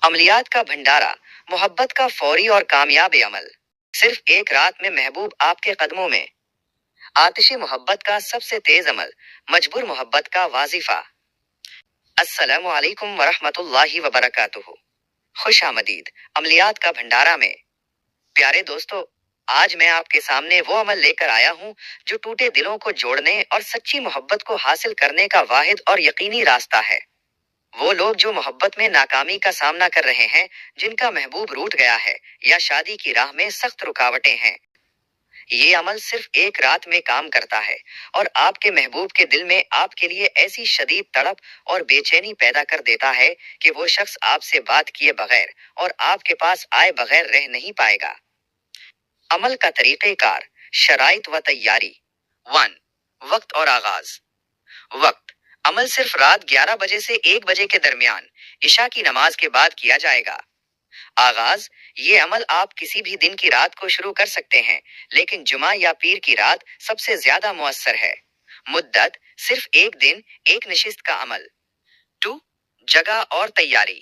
अमलियात का भंडारा, मोहब्बत का फौरी और कामयाब अमल। सिर्फ एक रात में महबूब आपके कदमों में। आतिश मोहब्बत का सबसे तेज अमल, मजबूर मोहब्बत का वाजिफा। अस्सलामु अलैकुम वरहमतुल्लाहि वबरकातुहू। खुश आमदीद अमलियात का भंडारा में। प्यारे दोस्तों, आज मैं आपके सामने वो अमल लेकर आया हूँ जो टूटे दिलों को जोड़ने और सच्ची मोहब्बत को हासिल करने का वाहिद और यकीनी रास्ता है। वो लोग जो मोहब्बत में नाकामी का सामना कर रहे हैं, जिनका महबूब रूठ गया है या शादी की राह में सख्त रुकावटें हैं, ये अमल सिर्फ एक रात में काम करता है और आपके महबूब के दिल में आपके लिए ऐसी शदीद तड़प और बेचैनी पैदा कर देता है कि वो शख्स आपसे बात किए बगैर और आपके पास आए बगैर रह नहीं पाएगा। अमल का तरीक़ेकार, शराइत व तैयारी। 1. वक्त और आगाज। वक्त, अमल सिर्फ रात 11 बजे से 1 बजे के दरमियान इशा की नमाज के बाद किया जाएगा। आगाज, ये अमल आप किसी भी दिन की रात को शुरू कर सकते हैं, लेकिन जुमा या पीर की रात सबसे ज्यादा मुअस्सर है। मुद्दत, सिर्फ एक दिन, एक नशिस्त का अमल। 2. जगह और तैयारी।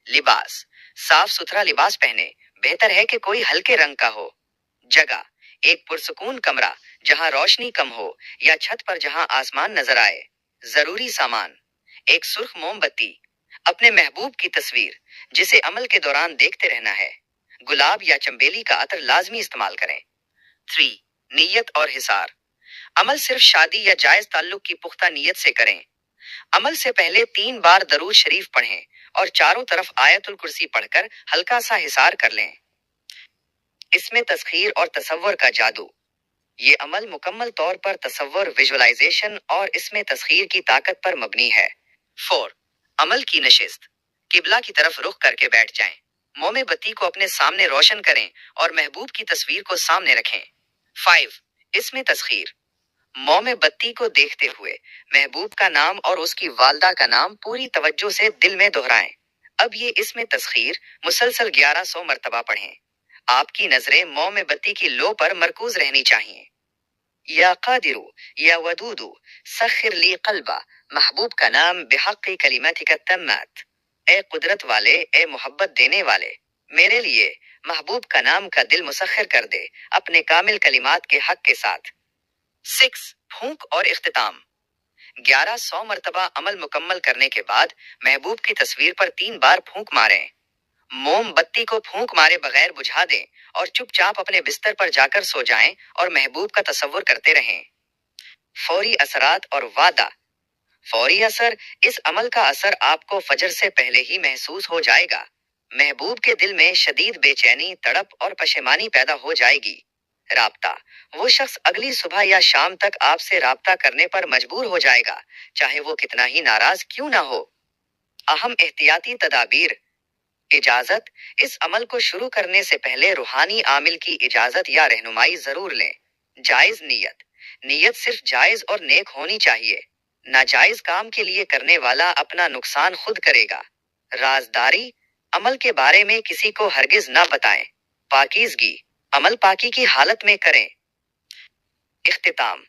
लिबास, साफ सुथरा लिबास पहने, बेहतर है कि कोई हल्के रंग का हो। जगह, एक पुरसुकून कमरा जहां रोशनी कम हो या छत पर जहां आसमान नजर आए। जरूरी सामान, एक सुर्ख मोमबत्ती, अपने महबूब की तस्वीर जिसे अमल के दौरान देखते रहना है। गुलाब या चंबेली का अतर लाजमी इस्तेमाल करें। 3. नीयत और हिसार। अमल सिर्फ शादी या जायज ताल्लुक की पुख्ता नीयत से करें। अमल से पहले 3 बार दरूद शरीफ पढ़ें और चारों तरफ आयतुल कुर्सी पढ़कर हल्का सा हिसार कर लें। इसमें तस्खीर और तसव्वुर का जादू। ये अमल मुकम्मल तौर पर तसव्वुर, विजुअलाइजेशन और इसमें तस्खीर की ताकत पर मबनी है। 4. अमल की नशिस्त। किबला की तरफ रुख करके बैठ जाएं। मोमबत्ती को अपने सामने रोशन करें और महबूब की तस्वीर को सामने रखें। 5. इसमें तस्खीर। मोमबत्ती को देखते हुए महबूब का नाम और उसकी वालदा का नाम पूरी तवज्जो से दिल में दोहराएं। अब ये इसमें तस्खीर मुसलसल 1100 मरतबा पढ़ें। आपकी नजरें मोमबत्ती की लो पर मरकूज रहनी चाहिए। या कादिरू या वदूदू सखिर ली कल्बा, महबूब का नाम बिहक़्क़ि कलिमातिक तम्मात। ए कुदरत वाले, ए मोहब्बत देने वाले, मेरे लिए महबूब का नाम का दिल मुसख्खिर कर दे अपने कामिल कलिमात के हक के साथ। 6. फूंक और इख्तिताम। 1100 मरतबा अमल मुकम्मल करने के बाद महबूब की तस्वीर पर 3 बार फूंक मारें। मोमबत्ती को फूंक मारे बगैर बुझा दें और चुपचाप अपने बिस्तर पर जाकर सो जाएं और महबूब का तसव्वुर करते रहें। फौरी असरात और वादा। फौरी असर, इस अमल का असर आपको फजर से पहले ही महसूस हो जाएगा। महबूब के दिल में शदीद बेचैनी, तड़प और पशेमानी पैदा हो जाएगी। राब्ता, वो शख्स अगली सुबह या शाम तक आपसे राब्ता करने पर मजबूर हो जाएगा, चाहे वो कितना ही नाराज क्यों ना हो। अहम एहतियाती तदाबीर। इजाजत, इस अमल को शुरू करने से पहले रूहानी आमिल की इजाजत या रहनुमाई जरूर लें। जायज नीयत। नीयत सिर्फ जायज और नेक होनी चाहिए। नाजायज काम के लिए करने वाला अपना नुकसान खुद करेगा। राजदारी, अमल के बारे में किसी को हरगिज ना बताएं। पाकीज़गी, अमल पाकी की हालत में करें। इख्तिताम,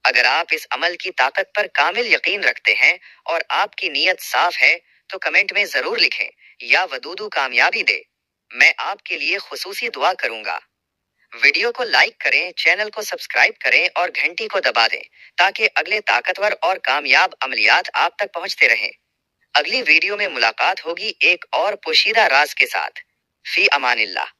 अगर आप इस अमल की ताकत पर कामिल यकीन रखते हैं और आपकी नीयत साफ है तो कमेंट में जरूर लिखें, या वदूदू कामयाबी दे। मैं आपके लिए खुसूसी दुआ करूंगा। वीडियो को लाइक करें, चैनल को सब्सक्राइब करें और घंटी को दबा दें ताकि अगले ताकतवर और कामयाब अमलियात आप तक पहुंचते रहें। अगली वीडियो में मुलाकात होगी एक और पोशीदा राज के साथ। फी अमानिल्लाह।